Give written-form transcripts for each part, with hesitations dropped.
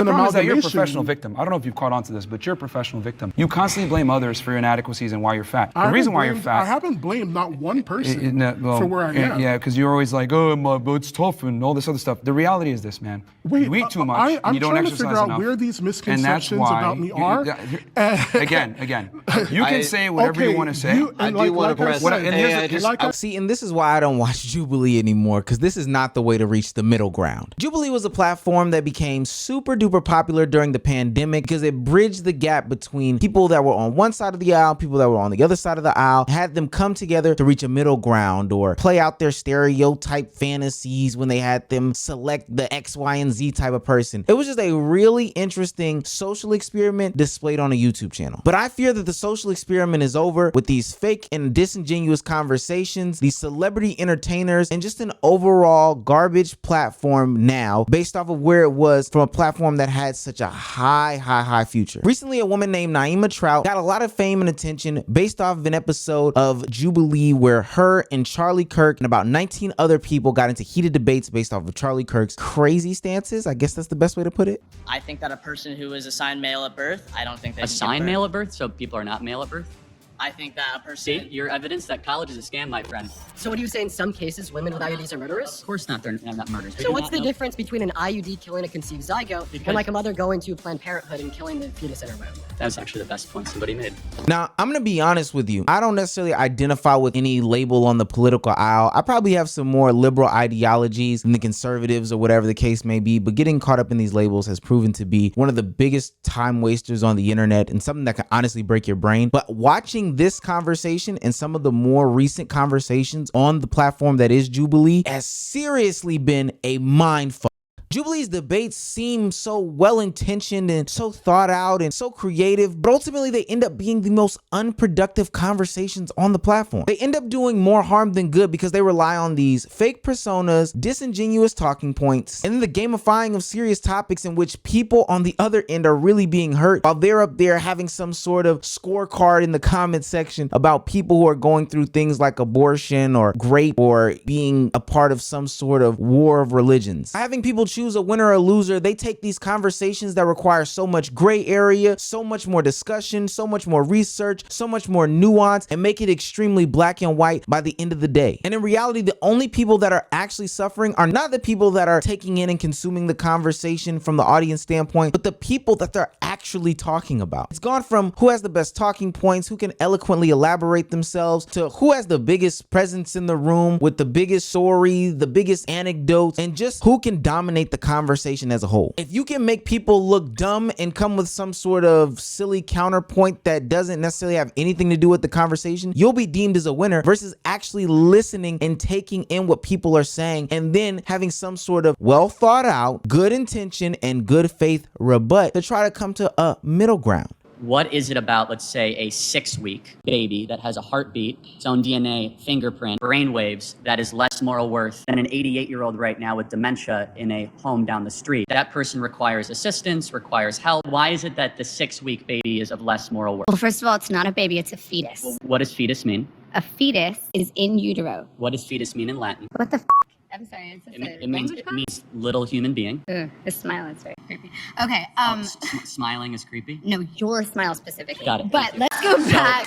an problem is that you're a amalgamation. professional victim. I don't know if you've caught on to this, but you're a professional victim. You constantly blame others for your inadequacies and why you're fat. The reason why you're fat. I haven't blamed not one person for where I am. Yeah, because you're always like, but it's tough and all this other stuff. The reality is this, man. You eat too much and you don't exercise enough. I'm trying to figure out where these misconceptions about me are. Again, you can say whatever you want to say. I do want to press. See, and this is why I don't watch Jubilee anymore, because this is not the way to reach the middle ground. Jubilee was a platform that became super duper popular during the pandemic because it bridged the gap between people that were on one side of the aisle, people that were on the other side of the aisle, had them come together to reach a middle ground or play out their stereotype fantasies when they had them select the X, Y, and Z type of person. It was just a really interesting social experiment displayed on a YouTube channel. But I fear that the social experiment is over with these fake and disingenuous conversations, these celebrity entertainers, and just an overall garbage platform now based off of where it was from a platform that had such a high future. Recently, a woman named Naima Trout got a lot of fame and attention based off of an episode of Jubilee where her and Charlie Kirk and about 19 other people got into heated debates based off of Charlie Kirk's crazy stances. I guess that's the best way to put it. I think that a person who is assigned male at birth, I don't think they assigned male at birth, so people are not male at birth? I think that a person... See, your evidence that college is a scam, my friend. So what do you say in some cases women with IUDs are murderers? Of course not, they're not murderers. So what's the difference between an IUD killing a conceived zygote and like a mother going to Planned Parenthood and killing the fetus in her womb? That was actually the best point somebody made. Now, I'm gonna be honest with you. I don't necessarily identify with any label on the political aisle. I probably have some more liberal ideologies than the conservatives or whatever the case may be, but getting caught up in these labels has proven to be one of the biggest time wasters on the internet and something that can honestly break your brain. But watching this conversation and some of the more recent conversations on the platform that is Jubilee has seriously been a mind fuck. Jubilee's debates seem so well-intentioned and so thought out and so creative, but ultimately they end up being the most unproductive conversations on the platform. They end up doing more harm than good because they rely on these fake personas, disingenuous talking points, and then the gamifying of serious topics in which people on the other end are really being hurt while they're up there having some sort of scorecard in the comment section about people who are going through things like abortion or rape or being a part of some sort of war of religions. Having people choose a winner or a loser, they take these conversations that require so much gray area, so much more discussion, so much more research, so much more nuance, and make it extremely black and white by the end of the day. And in reality, the only people that are actually suffering are not the people that are taking in and consuming the conversation from the audience standpoint, but the people that they're actually talking about. It's gone from who has the best talking points, who can eloquently elaborate themselves, to who has the biggest presence in the room with the biggest story, the biggest anecdotes, and just who can dominate the conversation as a whole. If you can make people look dumb and come with some sort of silly counterpoint that doesn't necessarily have anything to do with the conversation, you'll be deemed as a winner versus actually listening and taking in what people are saying and then having some sort of well thought out, good intention, and good faith rebut to try to come to a middle ground. What is it about, let's say, a 6-week baby that has a heartbeat, its own DNA, fingerprint, brainwaves, that is less moral worth than an 88-year-old right now with dementia in a home down the street? That person requires assistance, requires help. Why is it that the 6-week baby is of less moral worth? Well, first of all, it's not a baby, it's a fetus. Well, what does fetus mean? A fetus is in utero. What does fetus mean in Latin? What the f? I'm sorry, It means little human being. Ugh, his smile is very creepy. Okay, smiling is creepy? No, your smile specifically. Got it. But let's go back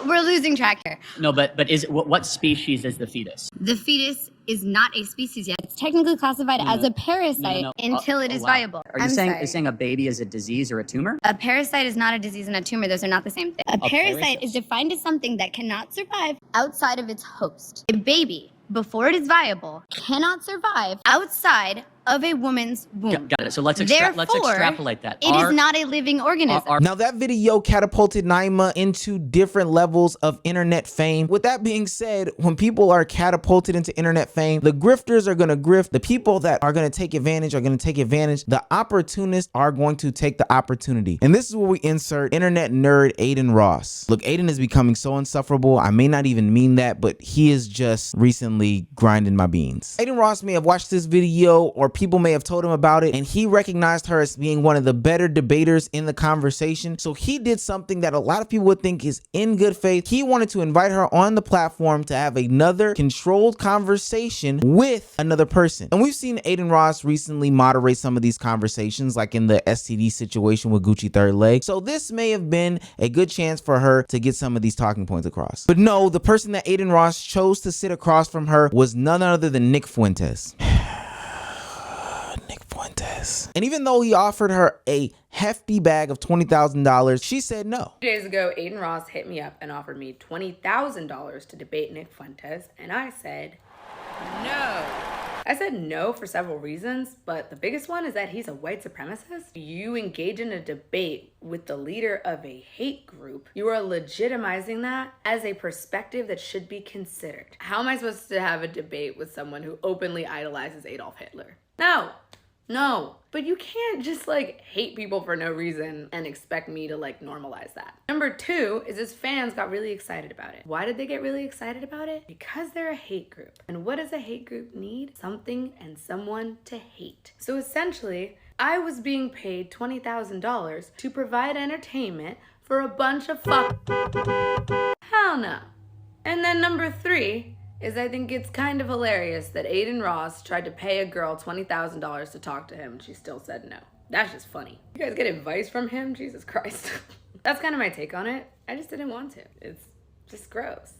we're losing track here. No, but what species is the fetus? The fetus is not a species yet. It's technically classified as a parasite until it is viable. Are you saying a baby is a disease or a tumor? A parasite is not a disease and a tumor. Those are not the same thing. A parasite is defined as something that cannot survive outside of its host. A baby, before it is viable, cannot survive outside of a woman's womb. Got it. So let's extrapolate that. It is not a living organism. Now that video catapulted Naima into different levels of internet fame. With that being said, when people are catapulted into internet fame, the grifters are going to grift. The people that are going to take advantage are going to take advantage. The opportunists are going to take the opportunity. And this is where we insert internet nerd Aiden Ross. Look, Aiden is becoming so insufferable. I may not even mean that, but he is just recently grinding my beans. Aiden Ross may have watched this video or people may have told him about it, and he recognized her as being one of the better debaters in the conversation. So he did something that a lot of people would think is in good faith. He wanted to invite her on the platform to have another controlled conversation with another person. And we've seen Adin Ross recently moderate some of these conversations, like in the STD situation with Gucci Third Leg. So this may have been a good chance for her to get some of these talking points across. But no, the person that Adin Ross chose to sit across from her was none other than Nick Fuentes. Nick Fuentes. And even though he offered her a hefty bag of $20,000, she said no. 2 days ago, Adin Ross hit me up and offered me $20,000 to debate Nick Fuentes, and I said no. I said no for several reasons, but the biggest one is that he's a white supremacist. You engage in a debate with the leader of a hate group. You are legitimizing that as a perspective that should be considered. How am I supposed to have a debate with someone who openly idolizes Adolf Hitler? No, but you can't just like hate people for no reason and expect me to like normalize that. Number 2 is his fans got really excited about it. Why did they get really excited about it? Because they're a hate group. And what does a hate group need? Something and someone to hate. So essentially, I was being paid $20,000 to provide entertainment for a bunch of Hell no. And then number 3 is I think it's kind of hilarious that Adin Ross tried to pay a girl $20,000 to talk to him and she still said no. That's just funny. You guys get advice from him? Jesus Christ. That's kind of my take on it. I just didn't want to. It's just gross.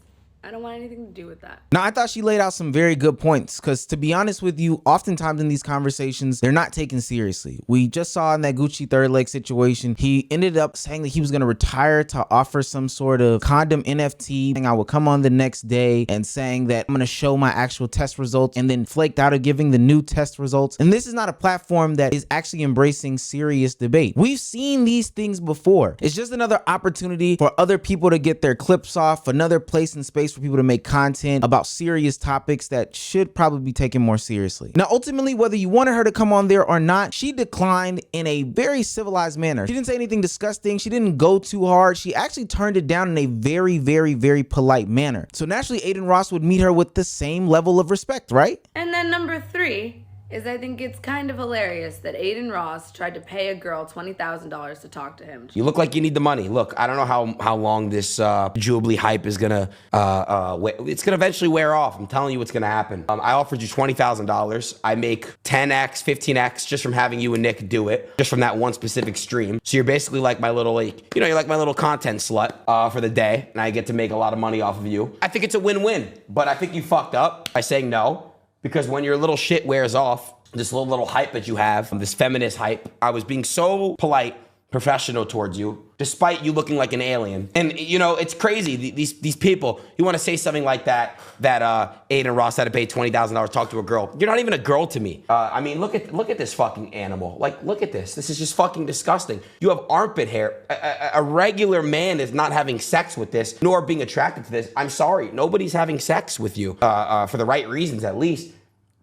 I don't want anything to do with that. Now, I thought she laid out some very good points because, to be honest with you, oftentimes in these conversations, they're not taken seriously. We just saw in that Gucci Third Leg situation, he ended up saying that he was going to retire to offer some sort of condom NFT. And I would come on the next day and saying that I'm going to show my actual test results, and then flaked out of giving the new test results. And this is not a platform that is actually embracing serious debate. We've seen these things before. It's just another opportunity for other people to get their clips off, another place and space for people to make content about serious topics that should probably be taken more seriously. Now, ultimately, whether you wanted her to come on there or not, she declined in a very civilized manner. She didn't say anything disgusting. She didn't go too hard. She actually turned it down in a very, very, very polite manner. So naturally, Adin Ross would meet her with the same level of respect, right? And then number 3 is I think it's kind of hilarious that Adin Ross tried to pay a girl $20,000 to talk to him. You look like you need the money. Look, I don't know how long this Jubilee hype is gonna, it's gonna eventually wear off. I'm telling you what's gonna happen. I offered you $20,000. I make 10x, 15x just from having you and Nick do it, just from that one specific stream. So you're basically like my little, like, you're like my little content slut for the day, and I get to make a lot of money off of you. I think it's a win-win, but I think you fucked up by saying no. Because when your little shit wears off, this little hype that you have, this feminist hype, I was being so polite, professional towards you, despite you looking like an alien. And you know, it's crazy, these people, you wanna say something like that Adin Ross had to pay $20,000 to talk to a girl. You're not even a girl to me. I mean, look at this fucking animal. Like, look at this. This is just fucking disgusting. You have armpit hair. A regular man is not having sex with this, nor being attracted to this. I'm sorry, nobody's having sex with you, for the right reasons at least.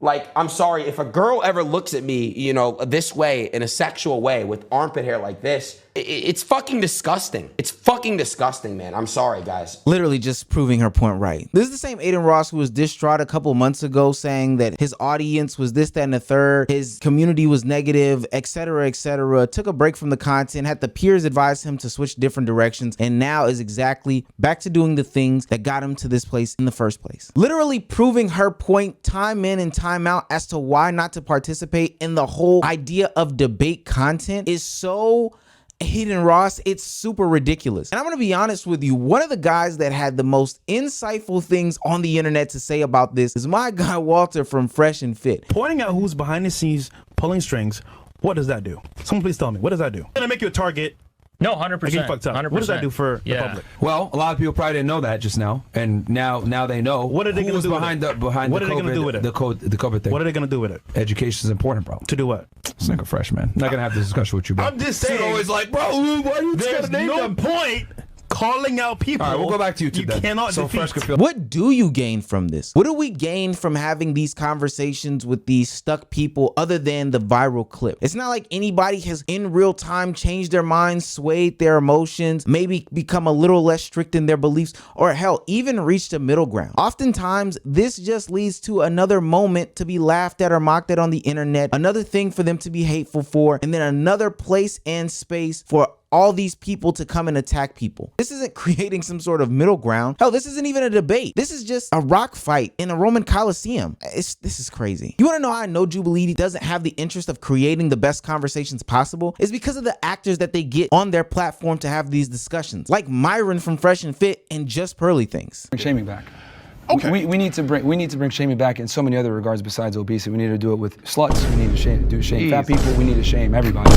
Like, I'm sorry, if a girl ever looks at me, you know, this way, in a sexual way, with armpit hair like this, it's fucking disgusting. It's fucking disgusting, man. I'm sorry, guys. Literally just proving her point right. This is the same Adin Ross who was distraught a couple months ago saying that his audience was this, that, and the third, his community was negative, etc., etc. Took a break from the content, had the peers advise him to switch different directions, and now is exactly back to doing the things that got him to this place in the first place. Literally proving her point time in and time out as to why not to participate in the whole idea of debate content is so Adin Ross, it's super ridiculous. And I'm gonna be honest with you, one of the guys that had the most insightful things on the internet to say about this is my guy Walter from Fresh and Fit. Pointing out who's behind the scenes pulling strings, what does that do? Someone please tell me, what does that do? It's gonna make you a target. No, 100%. 100%. What does that do for the public? Well, a lot of people probably didn't know that just now, and now they know. What are they going to do behind with it? What are they going to do with it? The COVID thing. What are they going to do with it? Education is important, bro. To do what? It's like a freshman. I'm not going to have this discussion with you, bro. I'm just saying. You're always like, bro, why are you just going to name them? Point calling out people. All right, we'll go back to you. You cannot defeat. What do you gain from this? What do we gain from having these conversations with these stuck people other than the viral clip? It's not like anybody has in real time changed their minds, swayed their emotions, maybe become a little less strict in their beliefs, or hell, even reached a middle ground. Oftentimes, this just leads to another moment to be laughed at or mocked at on the internet, another thing for them to be hateful for, and then another place and space for all these people to come and attack people. This isn't creating some sort of middle ground. Hell, this isn't even a debate. This is just a rock fight in a Roman Coliseum. This is crazy. You want to know how I know Jubilee doesn't have the interest of creating the best conversations possible? It's because of the actors that they get on their platform to have these discussions, like Myron from Fresh and Fit and Just Pearly Things. Bring shaming back. Okay. We need to bring shaming back in so many other regards besides obesity. We need to do it with sluts. We need to shame fat people. We need to shame everybody.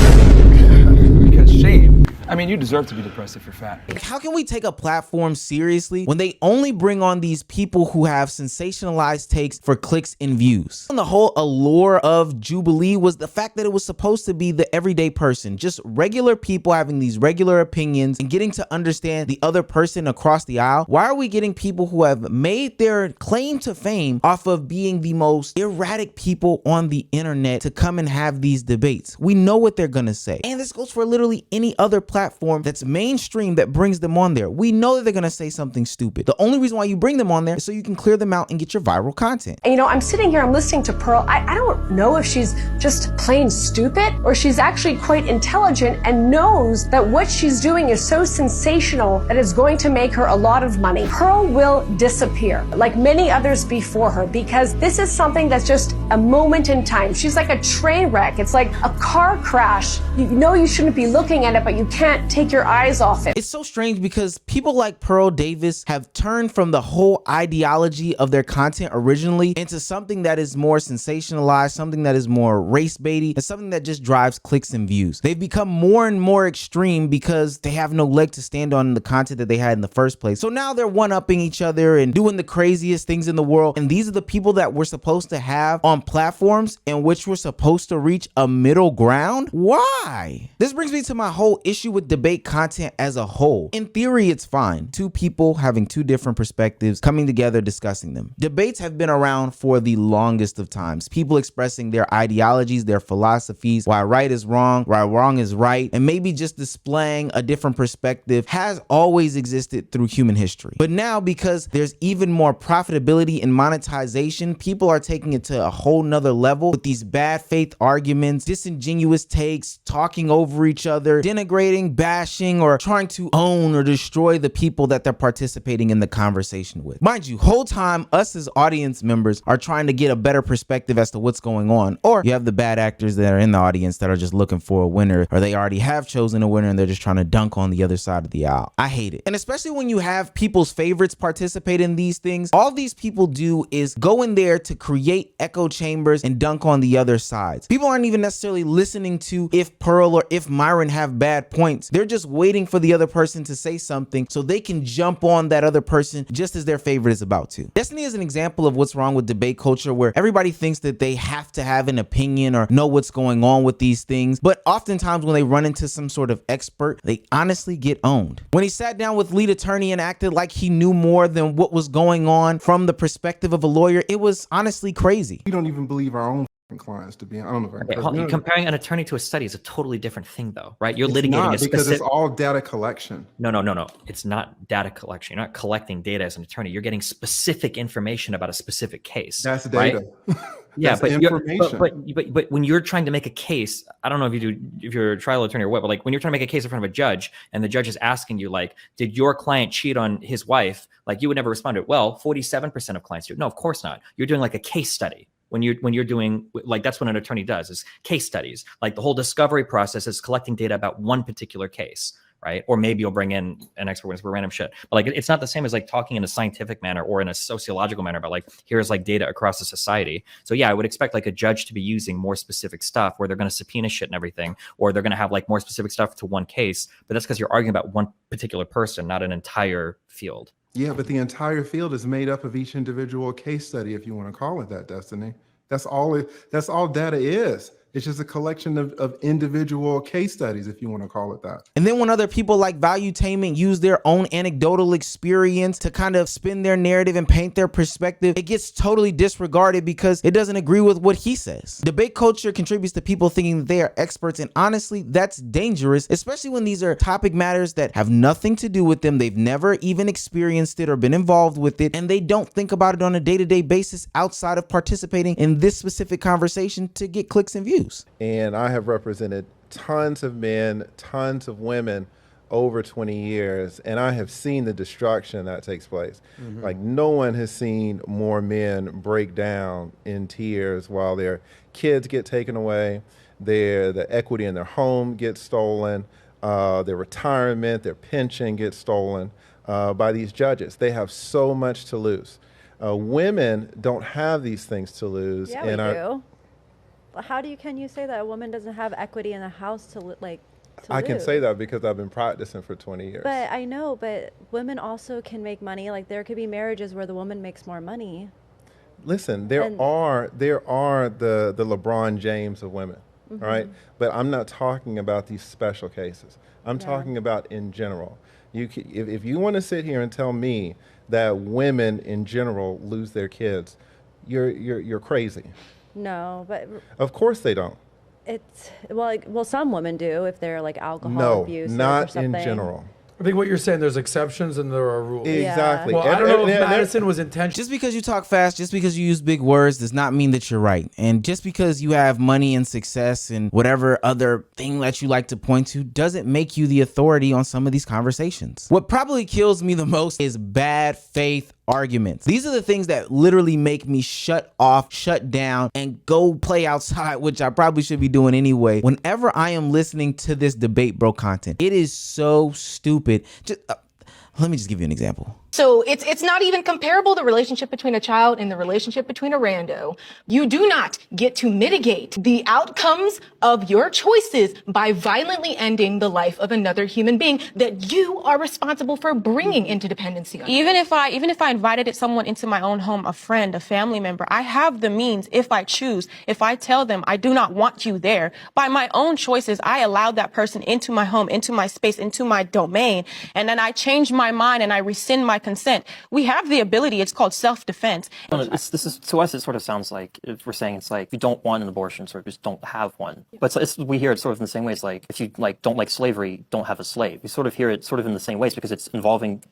Because shame, I mean, you deserve to be depressed if you're fat. How can we take a platform seriously when they only bring on these people who have sensationalized takes for clicks and views? And the whole allure of Jubilee was the fact that it was supposed to be the everyday person, just regular people having these regular opinions and getting to understand the other person across the aisle. Why are we getting people who have made their claim to fame off of being the most erratic people on the internet to come and have these debates? We know what they're gonna say. And this goes for literally any other platform that's mainstream that brings them on there. We know that they're gonna say something stupid. The only reason why you bring them on there is so you can clear them out and get your viral content. And, you know, I'm sitting here, I'm listening to Pearl. I don't know if she's just plain stupid or she's actually quite intelligent and knows that what she's doing is so sensational that it's going to make her a lot of money. Pearl will disappear like many others before her because this is something that's just a moment in time. She's like a train wreck. It's like a car crash. You know you shouldn't be looking at it, but you can't take your eyes off it. It's so strange because people like Pearl Davis have turned from the whole ideology of their content originally into something that is more sensationalized, something that is more race baity, and something that just drives clicks and views. They've become more and more extreme because they have no leg to stand on in the content that they had in the first place. So now they're one-upping each other and doing the craziest things in the world. And these are the people that we're supposed to have on platforms in which we're supposed to reach a middle ground? Why? This brings me to my whole issue with debate content as a whole. In theory, it's fine. Two people having two different perspectives coming together discussing them. Debates have been around for the longest of times. People expressing their ideologies, their philosophies, why right is wrong, why wrong is right, and maybe just displaying a different perspective has always existed through human history. But now, because there's even more profitability and monetization, people are taking it to a whole nother level with these bad faith arguments, disingenuous takes, talking over each other, denigrating, bashing, or trying to own or destroy the people that they're participating in the conversation with. Mind you, whole time us as audience members are trying to get a better perspective as to what's going on, or you have the bad actors that are in the audience that are just looking for a winner, or they already have chosen a winner and they're just trying to dunk on the other side of the aisle. I hate it. And especially when you have people's favorites participate in these things, all these people do is go in there to create echo chambers and dunk on the other sides. People aren't even necessarily listening to if Pearl or if Myron have bad points. They're just waiting for the other person to say something so they can jump on that other person just as their favorite is about to. Destiny is an example of what's wrong with debate culture, where everybody thinks that they have to have an opinion or know what's going on with these things. But oftentimes when they run into some sort of expert, they honestly get owned. When he sat down with lead attorney and acted like he knew more than what was going on from the perspective of a lawyer, it was honestly crazy. We don't even believe our own clients to be. I don't know. Comparing an attorney to a study is a totally different thing, though, right? You're it's litigating not, a specific. Because it's all data collection. No. It's not data collection. You're not collecting data as an attorney. You're getting specific information about a specific case. That's data. Right? Yeah, but information. But when you're trying to make a case, I don't know if you're a trial attorney or what, but like when you're trying to make a case in front of a judge and the judge is asking you, like, did your client cheat on his wife? Like, you would never respond to it. Well, 47% of clients do. No, of course not. You're doing like a case study. When you're doing, like, that's what an attorney does, is case studies. Like, the whole discovery process is collecting data about one particular case, right? Or maybe you'll bring in an expert witness for random shit. But like, it's not the same as like talking in a scientific manner or in a sociological manner about like, here's like data across the society. So yeah, I would expect like a judge to be using more specific stuff where they're going to subpoena shit and everything, or they're going to have like more specific stuff to one case. But that's because you're arguing about one particular person, not an entire field. Yeah, but the entire field is made up of each individual case study, if you want to call it that, Destiny. That's all data is. It's just a collection of individual case studies, if you want to call it that. And then when other people like Valuetainment use their own anecdotal experience to kind of spin their narrative and paint their perspective, it gets totally disregarded because it doesn't agree with what he says. Debate culture contributes to people thinking that they are experts, and honestly, that's dangerous, especially when these are topic matters that have nothing to do with them. They've never even experienced it or been involved with it, and they don't think about it on a day-to-day basis outside of participating in this specific conversation to get clicks and views. And I have represented tons of men, tons of women over 20 years, and I have seen the destruction that takes place. Like, no one has seen more men break down in tears while their kids get taken away, the equity in their home gets stolen, their retirement, their pension gets stolen by these judges. They have so much to lose. Women don't have these things to lose. Yeah, we do. Can you say that a woman doesn't have equity in the house to I can say that because I've been practicing for 20 years. But I know, but women also can make money. Like, there could be marriages where the woman makes more money. Listen, there are the LeBron James of women, right? But I'm not talking about these special cases. I'm talking about in general. If you want to sit here and tell me that women in general lose their kids, you're crazy. No, but of course they don't. It's well, some women do if they're like alcohol abuse. No, not or something. in general. I think what you're saying, there's exceptions and there are rules. Exactly. Well, I don't know if Madison was intentional. Just because you talk fast, just because you use big words does not mean that you're right. And just because you have money and success and whatever other thing that you like to point to doesn't make you the authority on some of these conversations. What probably kills me the most is bad faith arguments. These are the things that literally make me shut off, shut down, and go play outside, which I probably should be doing anyway. Whenever I am listening to this debate bro content, it is so stupid. Let me just give you an example. So it's not even comparable, the relationship between a child and the relationship between a rando. You do not get to mitigate the outcomes of your choices by violently ending the life of another human being that you are responsible for bringing into dependency on. Even if I invited someone into my own home, a friend, a family member, I have the means, if I choose, if I tell them I do not want you there, by my own choices, I allowed that person into my home, into my space, into my domain, and then I change my mind and I rescind my consent. We have the ability. It's called self-defense. To us, it sort of sounds like if we're saying it's like if you don't want an abortion, sort of just don't have one. But we hear it sort of in the same way. It's like if you don't like slavery, don't have a slave. We sort of hear it sort of in the same ways because it's involving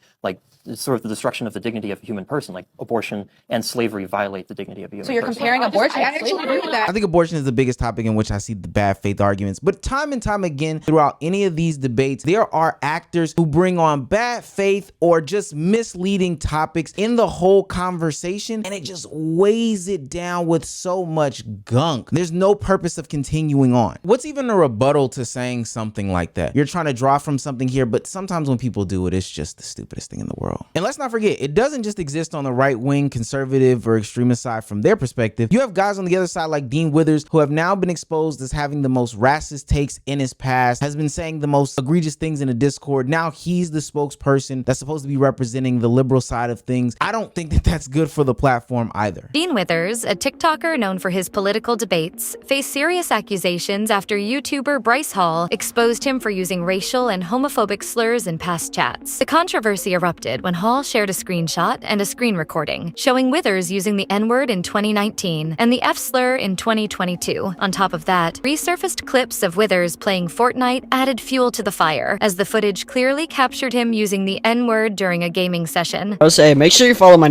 it's sort of the destruction of the dignity of a human person. Like abortion and slavery violate the dignity of a human person. So you're comparing abortion? I actually agree with that. I think abortion is the biggest topic in which I see the bad faith arguments. But time and time again, throughout any of these debates, there are actors who bring on bad faith or just misleading topics in the whole conversation, and it just weighs it down with so much gunk. There's no purpose of continuing on. What's even a rebuttal to saying something like that? You're trying to draw from something here, but sometimes when people do it, it's just the stupidest thing in the world. And let's not forget, it doesn't just exist on the right-wing, conservative, or extremist side from their perspective. You have guys on the other side like Dean Withers, who have now been exposed as having the most racist takes in his past, has been saying the most egregious things in a Discord. Now he's the spokesperson that's supposed to be representing the liberal side of things. I don't think that that's good for the platform either. Dean Withers, a TikToker known for his political debates, faced serious accusations after YouTuber Bryce Hall exposed him for using racial and homophobic slurs in past chats. The controversy erupted when Hall shared a screenshot and a screen recording showing Withers using the N-word in 2019 and the F-slur in 2022. On top of that, resurfaced clips of Withers playing Fortnite added fuel to the fire, as the footage clearly captured him using the N-word during a gaming session. I would say, make sure you follow my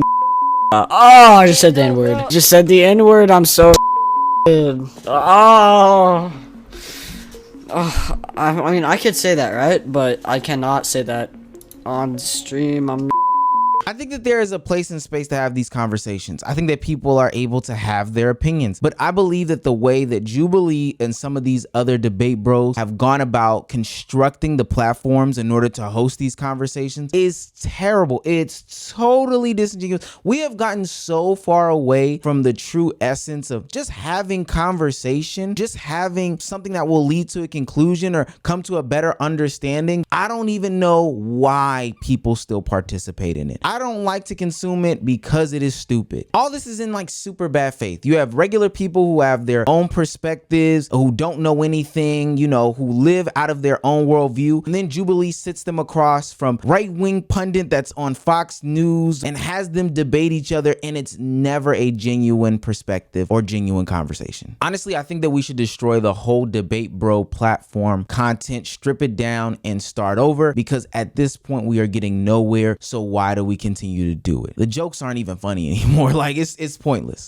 I just said the N-word. Just said the N-word, I'm so I mean, I could say that, right? But I cannot say that on stream. I think that there is a place and space to have these conversations. I think that people are able to have their opinions, but I believe that the way that Jubilee and some of these other debate bros have gone about constructing the platforms in order to host these conversations is terrible. It's totally disingenuous. We have gotten so far away from the true essence of just having conversation, just having something that will lead to a conclusion or come to a better understanding. I don't even know why people still participate in it. I I don't like to consume it because it is stupid. All this is in like super bad faith. You have regular people who have their own perspectives, who don't know anything, you know, who live out of their own worldview. And then Jubilee sits them across from right-wing pundit that's on Fox News and has them debate each other, and it's never a genuine perspective or genuine conversation. Honestly, I think that we should destroy the whole Debate Bro platform content, strip it down and start over, because at this point we are getting nowhere. So why do we continue to do it? The jokes aren't even funny anymore. Like it's pointless.